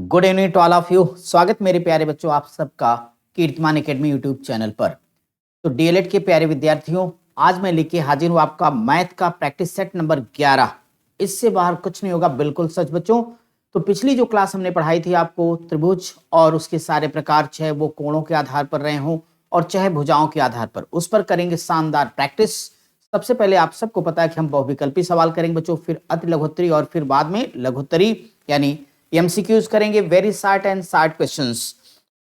Good evening to all of you. स्वागत मेरे प्यारे बच्चों आप सबका कीर्तिमान एकेडमी यूट्यूब चैनल पर। तो डीएलएड के प्यारे विद्यार्थियों, आज मैं लेके हाजिर हूँ आपका मैथ का प्रैक्टिस सेट नंबर 11। इससे बाहर कुछ नहीं होगा, बिल्कुल सच बच्चों। तो पिछली जो क्लास हमने पढ़ाई थी आपको त्रिभुज और उसके सारे प्रकार, चाहे वो कोणों के आधार पर रहे हों और चाहे भुजाओं के आधार पर, उस पर करेंगे शानदार प्रैक्टिस। सबसे पहले आप सबको पता है कि हम बहुविकल्पी सवाल करेंगे बच्चों, फिर अति लघुत्तरी और फिर बाद में लघुत्तरी यानी एमसीक्यूज करेंगे, very short and short questions.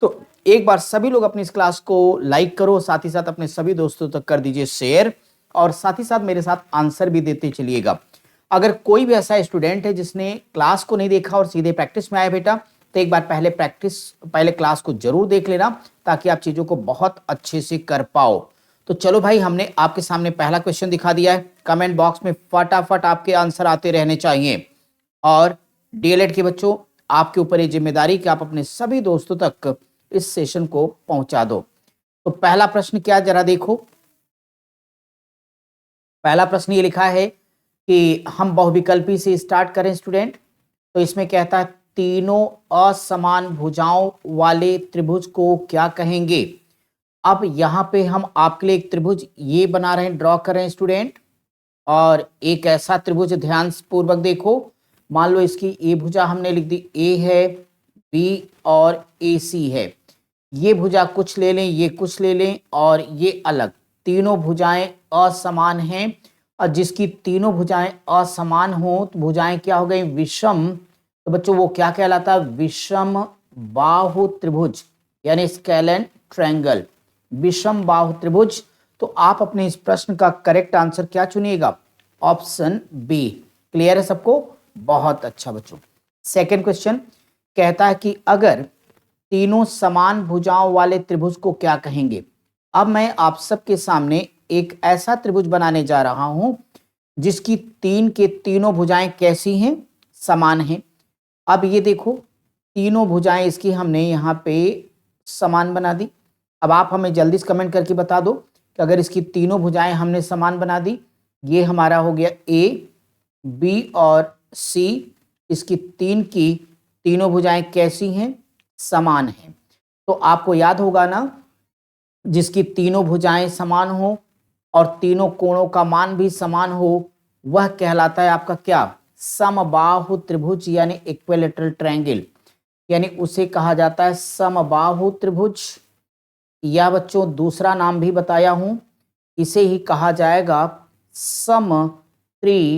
तो एक बार सभी लोग अपनी इस क्लास को लाइक करो, साथ ही साथ अपने सभी दोस्तों तक कर दीजिए शेयर, और साथ ही साथ मेरे साथ आंसर भी देते चलिएगा। अगर कोई भी ऐसा स्टूडेंट है जिसने क्लास को नहीं देखा और सीधे प्रैक्टिस में आया बेटा, तो एक बार पहले क्लास को जरूर देख लेना, ताकि आप चीजों को बहुत अच्छे से कर पाओ। तो चलो भाई, हमने आपके सामने पहला क्वेश्चन दिखा दिया है। कमेंट बॉक्स में फटाफट आपके आंसर आते रहने चाहिए, और डीएलएड के बच्चों आपके ऊपर ये जिम्मेदारी कि आप अपने सभी दोस्तों तक इस सेशन को पहुंचा दो। तो पहला प्रश्न क्या, जरा देखो। पहला प्रश्न ये लिखा है कि हम बहुविकल्पी से स्टार्ट करें स्टूडेंट। तो इसमें कहता है तीनों असमान भुजाओं वाले त्रिभुज को क्या कहेंगे। अब यहाँ पे हम आपके लिए एक त्रिभुज ये बना रहे हैं, ड्रॉ कर रहे हैं स्टूडेंट, और एक ऐसा त्रिभुज, ध्यान पूर्वक देखो। मान लो इसकी ए भुजा हमने लिख दी, ए है, बी और ए सी है। ये भुजा कुछ ले लें, ये कुछ ले लें, और ये अलग। तीनों भुजाएं असमान हैं, और जिसकी तीनों भुजाएं असमान हो तो भुजाएं क्या हो गई, विषम। तो बच्चों वो क्या कहलाता है, विषम बाहु त्रिभुज, यानी स्केलेन ट्रायंगल, विषम बाहु त्रिभुज। तो आप अपने इस प्रश्न का करेक्ट आंसर क्या चुनिएगा, ऑप्शन बी। क्लियर है सबको, बहुत अच्छा बच्चों। सेकंड क्वेश्चन कहता है कि अगर तीनों समान भुजाओं वाले त्रिभुज को क्या कहेंगे। अब मैं आप सबके सामने एक ऐसा त्रिभुज बनाने जा रहा हूं जिसकी तीन के तीनों भुजाएं कैसी हैं, समान हैं। अब ये देखो, तीनों भुजाएं इसकी हमने यहाँ पे समान बना दी। अब आप हमें जल्दी से कमेंट करके बता दो कि अगर इसकी तीनों भुजाएं हमने समान बना दी, ये हमारा हो गया ए, बी और सी, इसकी तीनों भुजाएं कैसी हैं, समान हैं। तो आपको याद होगा ना, जिसकी तीनों भुजाएं समान हो और तीनों कोणों का मान भी समान हो, वह कहलाता है आपका क्या, समबाहु त्रिभुज, यानी इक्विलैटरल ट्रायंगल, यानी उसे कहा जाता है समबाहु त्रिभुज। या बच्चों दूसरा नाम भी बताया हूं, इसे ही कहा जाएगा समत्रिबाहु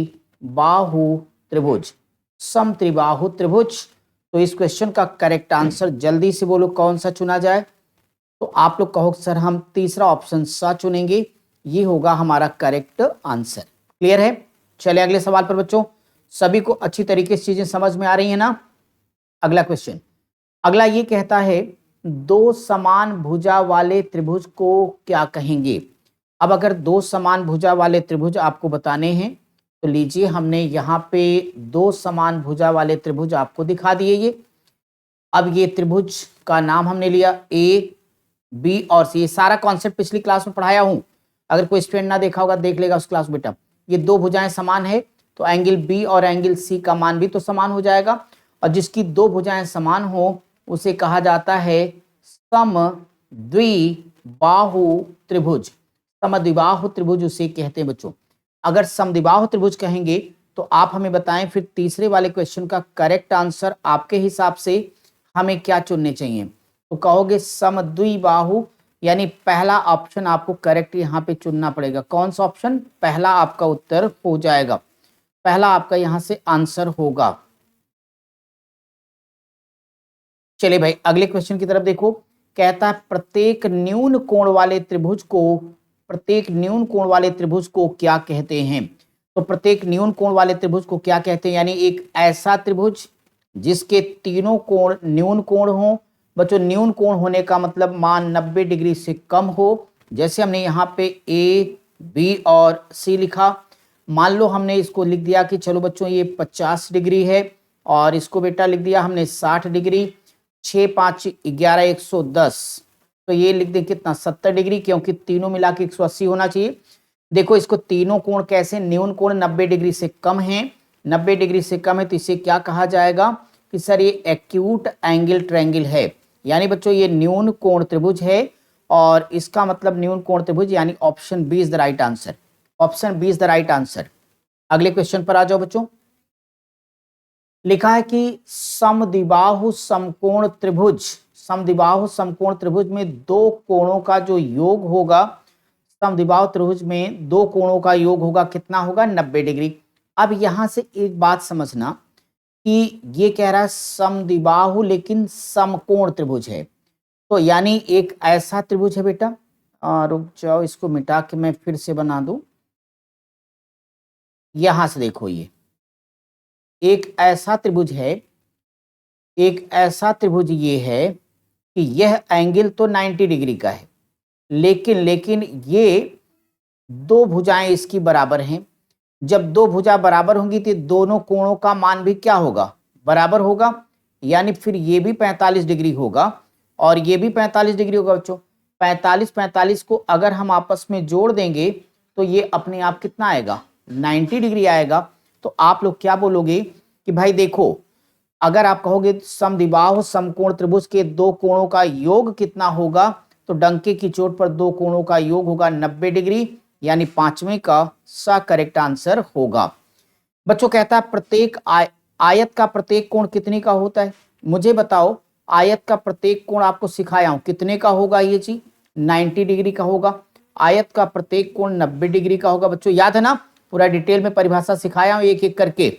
त्रिभुज, समत्रिबाहु त्रिभुज। तो इस क्वेश्चन का करेक्ट आंसर जल्दी से बोलो कौन सा चुना जाए। तो आप लोग कहो सर हम तीसरा ऑप्शन सा चुनेंगे, ये होगा हमारा करेक्ट आंसर। क्लियर है। चले अगले सवाल पर बच्चों, सभी को अच्छी तरीके से चीजें समझ में आ रही है ना। अगला क्वेश्चन, अगला ये कहता है दो समान भुजा वाले त्रिभुज को क्या कहेंगे। अब अगर दो समान भुजा वाले त्रिभुज आपको बताने हैं, तो लीजिए हमने यहाँ पे दो समान भुजा वाले त्रिभुज आपको दिखा दिए। ये अब ये त्रिभुज का नाम हमने लिया ए, बी और सी। ये सारा कॉन्सेप्ट पिछली क्लास में पढ़ाया हूं, अगर कोई स्टूडेंट ना देखा होगा देख लेगा उस क्लास में बेटा। ये दो भुजाएं समान है, तो एंगल बी और एंगल सी का मान भी तो समान हो जाएगा, और जिसकी दो भुजाएं समान हो उसे कहा जाता है समद्विबाहु त्रिभुज। समद्विबाहु त्रिभुज उसे कहते हैं बच्चों। अगर समद्विबाहु त्रिभुज कहेंगे तो आप हमें बताएं फिर तीसरे वाले क्वेश्चन का करेक्ट आंसर आपके हिसाब से हमें क्या चुनने चाहिए। तो कहोगे समद्विबाहु, यानी पहला ऑप्शन आपको करेक्ट यहाँ पे चुनना पड़ेगा। कौन सा ऑप्शन, पहला आपका उत्तर हो जाएगा, पहला आपका यहां से आंसर होगा। चलिए भाई अगले क्वेश्चन की तरफ देखो। कहता है प्रत्येक न्यून कोण वाले त्रिभुज को क्या कहते हैं। तो प्रत्येक न्यून कोण वाले त्रिभुज को क्या कहते हैं, यानी एक ऐसा त्रिभुज जिसके तीनों कोण न्यून कोण हो। बच्चों न्यून कोण होने का मतलब मान 90 डिग्री से कम हो। जैसे हमने यहाँ पे ए, बी और सी लिखा, मान लो हमने इसको लिख दिया कि चलो बच्चों ये 50 डिग्री है, और इसको बेटा लिख दिया हमने 60 डिग्री, 6 5 11 110, तो ये लिख दें कितना 70 डिग्री, क्योंकि तीनों मिला के 180 होना चाहिए। देखो इसको तीनों कोण कैसे, न्यून कोण 90 डिग्री से कम है, 90 डिग्री से कम है, तो इसे क्या कहा जाएगा, कि सर ये एक्यूट एंगल ट्रायंगल है, यानी बच्चों ये न्यून कोण त्रिभुज है और इसका मतलब न्यून कोण त्रिभुज, यानी option B is the right answer. Option B is the right answer. अगले क्वेश्चन पर आ जाओ बच्चों। लिखा है कि समद्विबाहु समकोण त्रिभुज, समद्विबाहु समकोण त्रिभुज में दो कोणों का जो योग होगा, समद्विबाहु त्रिभुज में दो कोणों का योग होगा, कितना होगा? 90 डिग्री। अब यहां से एक बात समझना कि ये कह रहा है समद्विबाहु लेकिन समकोण त्रिभुज है, तो यानी एक ऐसा त्रिभुज है बेटा, रुक जाओ इसको मिटा के मैं फिर से बना दूं। यहां से देखो, ये एक ऐसा त्रिभुज है, एक ऐसा त्रिभुज ये है कि यह एंगल तो 90 डिग्री का है, लेकिन ये दो भुजाएं इसकी बराबर हैं। जब दो भुजा बराबर होंगी तो दोनों कोणों का मान भी क्या होगा? बराबर होगा, यानी फिर ये भी 45 डिग्री होगा और ये भी 45 डिग्री होगा बच्चों। 45 को अगर हम आपस में जोड़ देंगे तो ये अपने आप कितना आएगा? 90 डिग्री आएगा। तो आप लोग क्या बोलोगे कि भाई देखो, अगर आप कहोगे समद्विबाहु समकोण त्रिभुज के दो कोणों का योग कितना होगा, तो डंके की चोट पर दो कोणों का योग होगा 90 डिग्री, यानी पांचवें का सा करेक्ट आंसर होगा। बच्चों कहता है प्रत्येक आयत का प्रत्येक कोण कितने का होता है? मुझे बताओ, आयत का प्रत्येक कोण आपको सिखाया हूं, कितने का होगा? ये चीज 90 डिग्री का होगा। आयत का प्रत्येक कोण 90 डिग्री का होगा। बच्चों याद है ना, पूरा डिटेल में परिभाषा सिखाया हूं एक एक करके।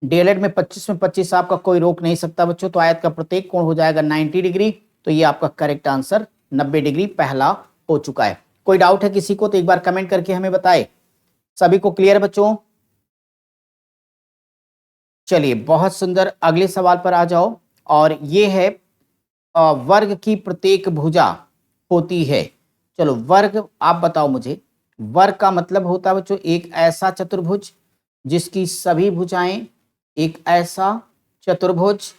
डीएलएड में 25 आपका कोई रोक नहीं सकता बच्चों। तो आयत का प्रत्येक कोण हो जाएगा 90 डिग्री, तो ये आपका करेक्ट आंसर 90 डिग्री पहला हो चुका है। कोई डाउट है किसी को तो एक बार कमेंट करके हमें बताए। सभी को क्लियर बच्चों? चलिए बहुत सुंदर, अगले सवाल पर आ जाओ। और ये है वर्ग की प्रत्येक भुजा होती है। चलो वर्ग आप बताओ मुझे। वर्ग का मतलब होता है बच्चों एक ऐसा चतुर्भुज जिसकी सभी भुजाएं, एक ऐसा चतुर्भुज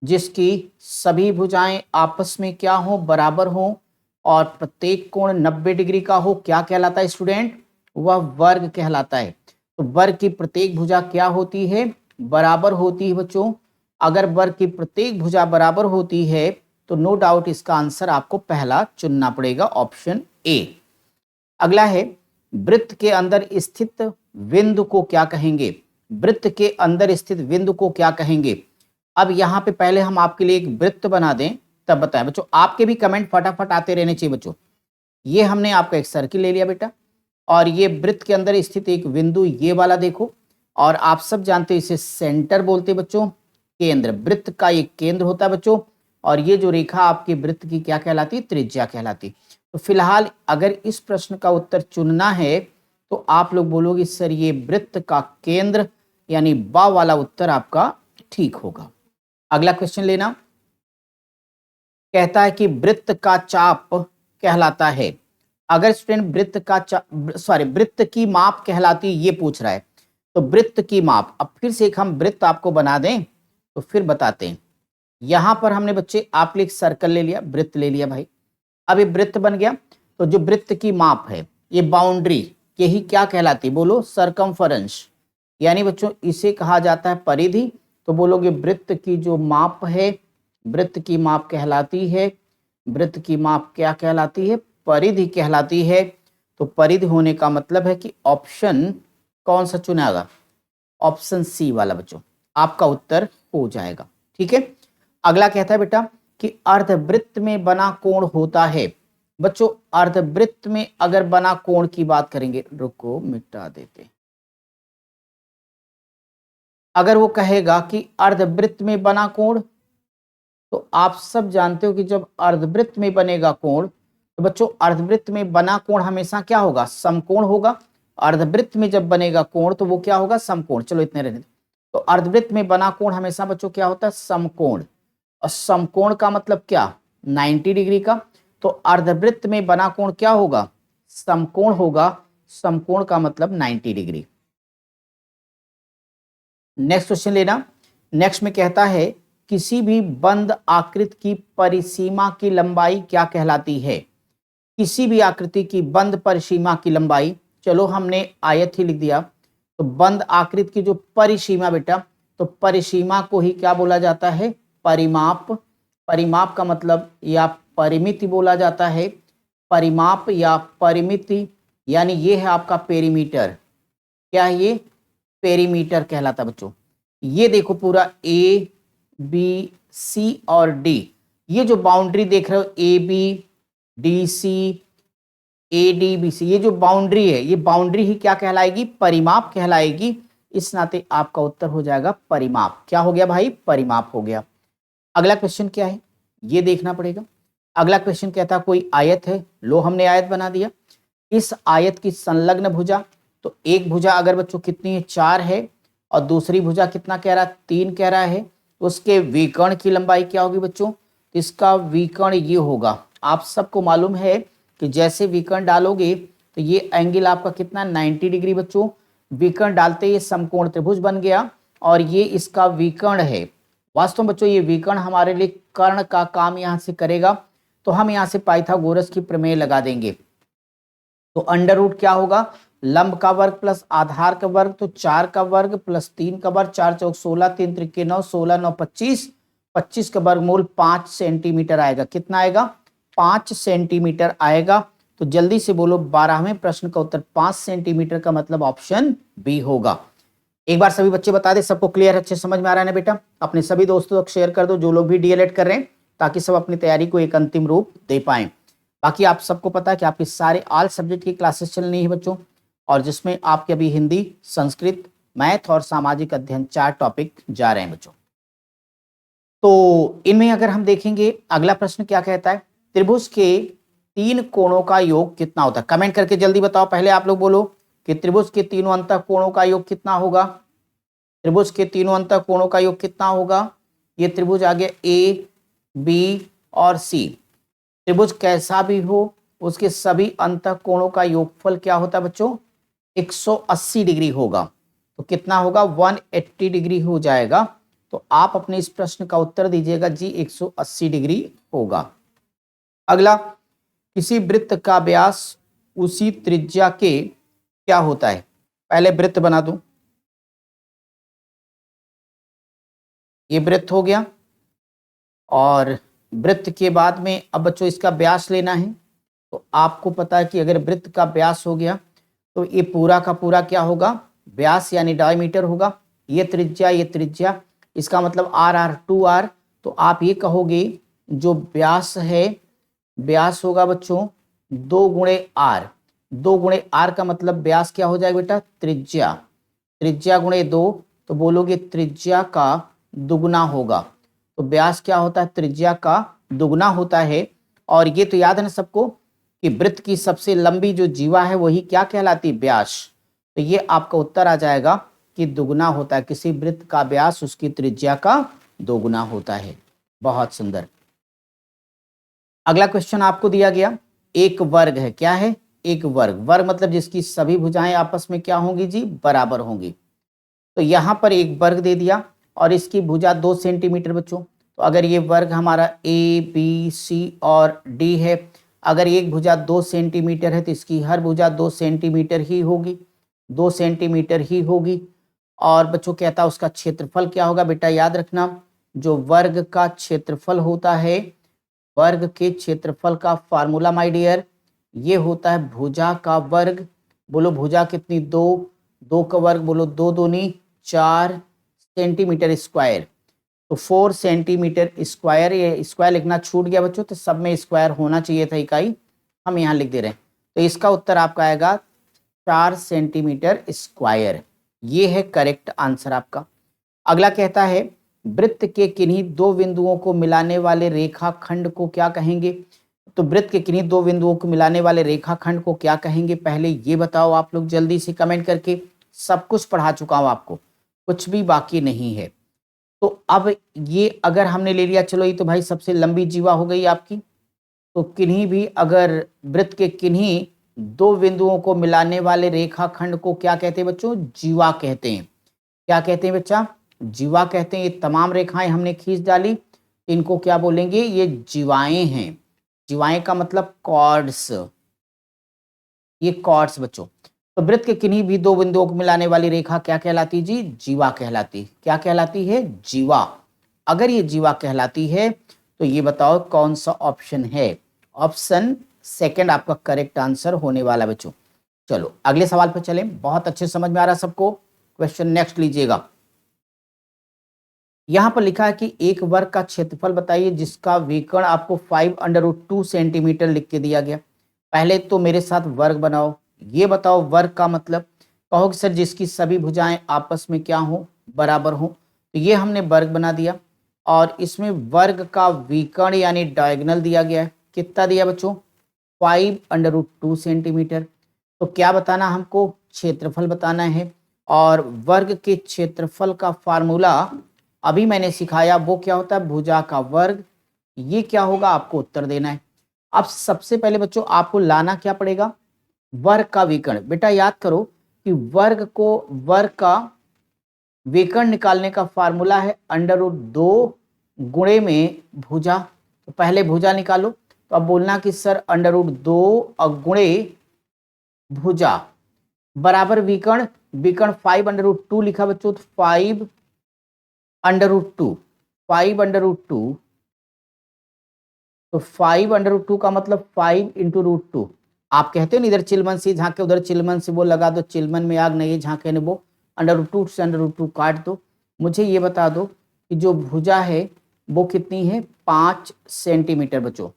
जिसकी सभी भुजाएं आपस में क्या हो? बराबर हो और प्रत्येक कोण 90 डिग्री का हो। क्या कहलाता है स्टूडेंट? वह वर्ग कहलाता है। तो वर्ग की प्रत्येक भुजा क्या होती है? बराबर होती है बच्चों। अगर वर्ग की प्रत्येक भुजा बराबर होती है तो नो डाउट इसका आंसर आपको पहला चुनना पड़ेगा, ऑप्शन ए। अगला है वृत्त के अंदर स्थित बिंदु को क्या कहेंगे? वृत्त के अंदर स्थित बिंदु को क्या कहेंगे? अब यहाँ पे पहले हम आपके लिए एक वृत्त बना दें तब बताएं बच्चों। आपके भी कमेंट फटाफट आते रहने चाहिए बच्चों। ये हमने आपका एक सर्किल ले लिया बेटा, और ये वृत्त के अंदर स्थित एक बिंदु ये वाला देखो, और आप सब जानते हो इसे सेंटर बोलते बच्चों, केंद्र। वृत्त का एक केंद्र होता है बच्चों, और ये जो रेखा आपके वृत्त की क्या कहलाती है? त्रिज्या कहलाती। तो फिलहाल अगर इस प्रश्न का उत्तर चुनना है तो आप लोग बोलोगे सर ये वृत्त का केंद्र, यानी बा वाला उत्तर आपका ठीक होगा। अगला क्वेश्चन लेना। कहता है कि वृत्त का चाप कहलाता है। अगर स्टूडेंट वृत्त की माप कहलाती है, ये पूछ रहा है, तो वृत्त की माप, अब फिर से एक हम वृत्त आपको बना दें तो फिर बताते हैं। यहां पर हमने बच्चे आप लिए एक सर्कल ले लिया, वृत्त ले लिया भाई। अब ये वृत्त बन गया, तो जो वृत्त की माप है, ये बाउंड्री, यही क्या कहलाती है? बोलो सरकमफरेंस, यानी बच्चों इसे कहा जाता है परिधि। तो बोलोगे वृत्त की जो माप है, वृत्त की माप कहलाती है, वृत्त की माप क्या कहलाती है? परिधि कहलाती है। तो परिधि होने का मतलब है कि ऑप्शन कौन सा चुनेगा? ऑप्शन सी वाला बच्चों आपका उत्तर हो जाएगा। ठीक है। अगला कहता है बेटा कि अर्धवृत्त में बना कोण होता है। बच्चों अर्धवृत्त में अगर बना कोण की बात करेंगे, रुको मिटा देते। अगर वो कहेगा कि अर्धवृत्त में बना कोण, तो आप सब जानते हो कि जब अर्धवृत्त में बनेगा कोण, तो बच्चों अर्धवृत्त में बना कोण हमेशा क्या होगा? समकोण होगा। अर्धवृत्त में जब बनेगा कोण तो वो क्या होगा? समकोण। चलो इतने रहने दो। तो अर्धवृत्त में बना कोण हमेशा बच्चों क्या होता है? समकोण। और समकोण का मतलब क्या? 90 डिग्री का। तो अर्धवृत्त में बना कोण क्या होगा? समकोण होगा। समकोण का मतलब 90 डिग्री। नेक्स्ट क्वेश्चन लेना। नेक्स्ट में कहता है किसी भी बंद आकृति की परिसीमा की लंबाई क्या कहलाती है? किसी भी आकृति की बंद परिसीमा की लंबाई, चलो हमने आयत ही लिख दिया, तो बंद आकृति की जो परिसीमा बेटा, तो परिसीमा को ही क्या बोला जाता है? परिमाप। परिमाप का मतलब या परिमिति बोला जाता है। परिमाप या परिमिति यानी ये है आपका पेरीमीटर। क्या है ये? पेरीमीटर कहलाता बच्चों। ये देखो पूरा ए बी सी और डी, ये जो बाउंड्री देख रहे हो A B D C A D B C, ये जो बाउंड्री है ये बाउंड्री ही क्या कहलाएगी? परिमाप कहलाएगी। इस नाते आपका उत्तर हो जाएगा परिमाप। क्या हो गया भाई? परिमाप हो गया। अगला क्वेश्चन क्या है ये देखना पड़ेगा। अगला क्वेश्चन कहता है कोई आयत है, लो हमने आयत बना दिया। इस आयत की संलग्न भुजा, तो एक भुजा अगर बच्चों कितनी है? 4 है, और दूसरी भुजा कितना कह रहा है? 3 कह रहा है। उसके विकर्ण की लंबाई क्या होगी बच्चों? इसका विकर्ण ये होगा। आप सबको मालूम है कि जैसे विकर्ण डालोगे तो ये एंगल आपका कितना? 90 डिग्री बच्चों। विकर्ण डालते ये समकोण त्रिभुज बन गया, और ये इसका विकर्ण है। वास्तव में बच्चों ये विकर्ण हमारे लिए कर्ण का काम यहाँ से करेगा, तो हम यहाँ से पाइथागोरस की प्रमेय लगा देंगे। तो अंडर रूट क्या होगा? लंब का वर्ग प्लस आधार का वर्ग, तो 4 का वर्ग प्लस 3 का वर्ग, 4 चौक 16, 3 त्रिके 9, 16 9 25, 25 का वर्गमूल 5 सेंटीमीटर आएगा। कितना आएगा? 5 सेंटीमीटर आएगा। तो जल्दी से बोलो 12वें प्रश्न का उत्तर 5 सेंटीमीटर का मतलब ऑप्शन बी होगा। एक बार सभी बच्चे बता दे, सबको क्लियर अच्छे समझ में आ रहा है ना बेटा? अपने सभी दोस्तों तक शेयर कर दो जो लोग भी डीएलएड कर रहे हैं, ताकि सब अपनी तैयारी को एक अंतिम रूप दे पाएं। बाकी आप सबको पता है कि आपके सारे ऑल सब्जेक्ट की क्लासेस चल रही है बच्चों, और जिसमें आपके अभी हिंदी, संस्कृत, मैथ और सामाजिक अध्ययन 4 टॉपिक जा रहे हैं बच्चों। तो इनमें अगर हम देखेंगे अगला प्रश्न क्या कहता है? त्रिभुज के 3 कोणों का योग कितना होता है? कमेंट करके जल्दी बताओ। पहले आप लोग बोलो कि त्रिभुज के तीनों अंतः कोणों का योग कितना होगा? त्रिभुज के तीनों अंतः कोणों का योग कितना होगा? ये त्रिभुज आ गया ए बी और सी। त्रिभुज कैसा भी हो उसके सभी अंतः कोणों का योगफल क्या होता है बच्चों? 180 डिग्री होगा। तो कितना होगा? 180 डिग्री हो जाएगा। तो आप अपने इस प्रश्न का उत्तर दीजिएगा जी 180 डिग्री होगा। अगला, किसी वृत्त का व्यास उसी त्रिज्या के क्या होता है? पहले वृत्त बना दूं, ये वृत्त हो गया, और वृत्त के बाद में अब बच्चों इसका व्यास लेना है। तो आपको पता है कि अगर वृत्त का व्यास हो गया तो ये पूरा का पूरा क्या होगा? व्यास यानी डायमीटर होगा। ये त्रिज्या, इसका मतलब आर आर 2r। तो आप ये कहोगे जो व्यास है, व्यास होगा बच्चों 2 गुणे आर। 2 गुणे आर का मतलब व्यास क्या हो जाएगा बेटा? त्रिज्या। त्रिज्या गुणे 2, तो बोलोगे त्रिज्या का दुगना होगा। तो व्यास क्या होता है? त्रिज्या का दुगना होता है। और ये तो याद है ना सबको कि वृत्त की सबसे लंबी जो जीवा है वही क्या कहलाती है? व्यास। तो ये आपका उत्तर आ जाएगा कि दुगना होता है। किसी वृत्त का व्यास उसकी त्रिज्या का दोगुना होता है। बहुत सुंदर। अगला क्वेश्चन आपको दिया गया, एक वर्ग है। क्या है? एक वर्ग। वर्ग मतलब जिसकी सभी भुजाएं आपस में क्या होंगी जी? बराबर होंगी। तो यहां पर एक वर्ग दे दिया और इसकी भुजा 2 सेंटीमीटर बच्चों। तो अगर ये वर्ग हमारा ए बी सी और डी है, अगर एक भुजा 2 सेंटीमीटर है तो इसकी हर भुजा 2 सेंटीमीटर ही होगी, 2 सेंटीमीटर ही होगी। और बच्चों कहता है उसका क्षेत्रफल क्या होगा? बेटा याद रखना, जो वर्ग का क्षेत्रफल होता है, वर्ग के क्षेत्रफल का फार्मूला माय डियर, ये होता है भुजा का वर्ग। बोलो भुजा कितनी? 2, 2 का वर्ग बोलो 2 दूनी 4 सेंटीमीटर स्क्वायर। तो 4 सेंटीमीटर स्क्वायर, ये स्क्वायर लिखना छूट गया बच्चों, तो सब में स्क्वायर होना चाहिए था इकाई, हम यहाँ लिख दे रहे हैं। तो इसका उत्तर आपका आएगा 4 सेंटीमीटर स्क्वायर। ये है करेक्ट आंसर आपका। अगला कहता है वृत्त के किन्हीं 2 बिंदुओं को मिलाने वाले रेखाखंड को क्या कहेंगे? तो वृत्त के किन्हीं 2 बिंदुओं को मिलाने वाले रेखाखंड को क्या कहेंगे? पहले ये बताओ आप लोग जल्दी से कमेंट करके। सब कुछ पढ़ा चुका हूं आपको, कुछ भी बाकी नहीं है। तो अब ये अगर हमने ले लिया, चलो ये तो भाई सबसे लंबी जीवा हो गई आपकी। तो किन्हीं भी अगर वृत्त के किन्हीं 2 बिंदुओं को मिलाने वाले रेखाखंड को क्या कहते हैं बच्चों? जीवा कहते हैं। क्या कहते हैं बच्चा? जीवा कहते हैं। ये तमाम रेखाएं हमने खींच डाली, इनको क्या बोलेंगे? ये जीवाएं हैं। जीवाएं का मतलब कॉर्ड्स, ये कॉर्ड्स बच्चों। तो वृत्त के किन्हीं भी दो बिंदुओं को मिलाने वाली रेखा क्या कहलाती जी? जीवा कहलाती। क्या कहलाती है? जीवा। अगर ये जीवा कहलाती है तो ये बताओ कौन सा ऑप्शन है? ऑप्शन सेकंड आपका करेक्ट आंसर होने वाला बच्चों। चलो अगले सवाल पर चलें। बहुत अच्छे समझ में आ रहा है सबको? क्वेश्चन नेक्स्ट लीजिएगा। यहां पर लिखा है कि एक वर्ग का क्षेत्रफल बताइए जिसका विकर्ण आपको 5√2 सेंटीमीटर लिख के दिया गया। पहले तो मेरे साथ वर्ग बनाओ। ये बताओ वर्ग का मतलब, कहो कि सर जिसकी सभी भुजाएं आपस में क्या हो? बराबर हो। तो ये हमने वर्ग बना दिया और इसमें वर्ग का विकर्ण यानी डायगोनल दिया गया है। कितना दिया बच्चों? 5√2 सेंटीमीटर। तो क्या बताना हमको? क्षेत्रफल बताना है। और वर्ग के क्षेत्रफल का फार्मूला अभी मैंने सिखाया, वो क्या होता है? भुजा का वर्ग। ये क्या होगा? आपको उत्तर देना है। अब सबसे पहले बच्चों आपको लाना क्या पड़ेगा? वर्ग का विकर्ण। बेटा याद करो कि वर्ग का विकर्ण निकालने का फार्मूला है √2 गुणे में भुजा। तो पहले भुजा निकालो। तो अब बोलना कि सर √2 गुणे भुजा बराबर विकर्ण। विकर्ण 5√2 लिखा बच्चों, तो 5√2 तो 5√2 का मतलब 5 इंटू √2। आप कहते हो ना इधर चिलमन से झांके उधर चिलमन से वो लगा दो, चिलमन में आग नहीं है झांके ने वो। √2 से √2 काट दो। मुझे ये बता दो कि जो भुजा है वो कितनी है? 5 सेंटीमीटर बच्चों।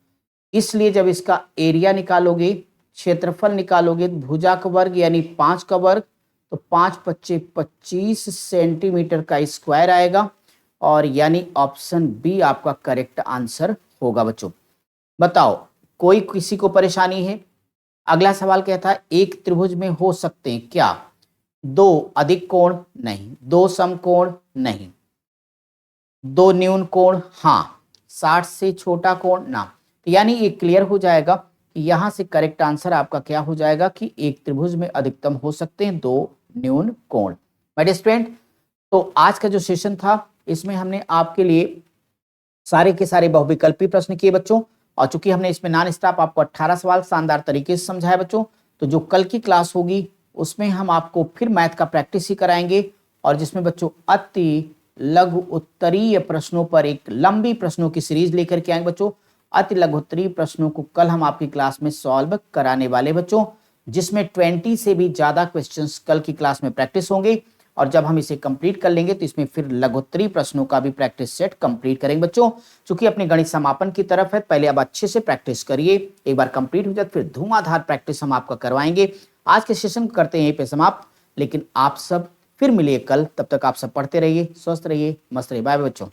इसलिए जब इसका एरिया निकालोगे, क्षेत्रफल निकालोगे, भुजा का वर्ग यानी 5 का वर्ग, तो 5 × 25 सेंटीमीटर का स्क्वायर आएगा और यानी ऑप्शन बी आपका करेक्ट आंसर होगा बच्चों। बताओ कोई किसी को परेशानी है? अगला सवाल कहता है एक त्रिभुज में हो सकते हैं क्या? 2 अधिक कोण? नहीं। 2 समकोण? नहीं। 2 न्यून कोण? हाँ। 60 से छोटा कोण? ना। यानी ये क्लियर हो जाएगा कि यहां से करेक्ट आंसर आपका क्या हो जाएगा कि एक त्रिभुज में अधिकतम हो सकते हैं 2 न्यून कोण। माय डियर स्टूडेंट, तो आज का जो सेशन था इसमें हमने आपके लिए सारे के सारे बहुविकल्पी प्रश्न किए बच्चों। और चूंकि हमने इसमें नॉन स्टॉप आपको 18 सवाल शानदार तरीके से समझाया बच्चों, तो जो कल की क्लास होगी उसमें हम आपको फिर मैथ का प्रैक्टिस ही कराएंगे और जिसमें बच्चों अति लघु उत्तरीय प्रश्नों पर एक लंबी प्रश्नों की सीरीज लेकर के आएंगे बच्चों। अति लघु उत्तरीय प्रश्नों को कल हम आपकी क्लास में सॉल्व कराने वाले बच्चों, जिसमें 20 से भी ज्यादा क्वेश्चंस कल की क्लास में प्रैक्टिस होंगे। और जब हम इसे कंप्लीट कर लेंगे तो इसमें फिर लघुत्तरीय प्रश्नों का भी प्रैक्टिस सेट कंप्लीट करेंगे बच्चों। चूंकि अपने गणित समापन की तरफ है, पहले अब अच्छे से प्रैक्टिस करिए। एक बार कंप्लीट हो जाए फिर धुआंधार प्रैक्टिस हम आपका करवाएंगे। आज के सेशन करते हैं यहीं पे समाप्त, लेकिन आप सब फिर मिलिए कल। तब तक आप सब पढ़ते रहिए, स्वस्थ रहिए, मस्त रहिए। बाय बाय बच्चों।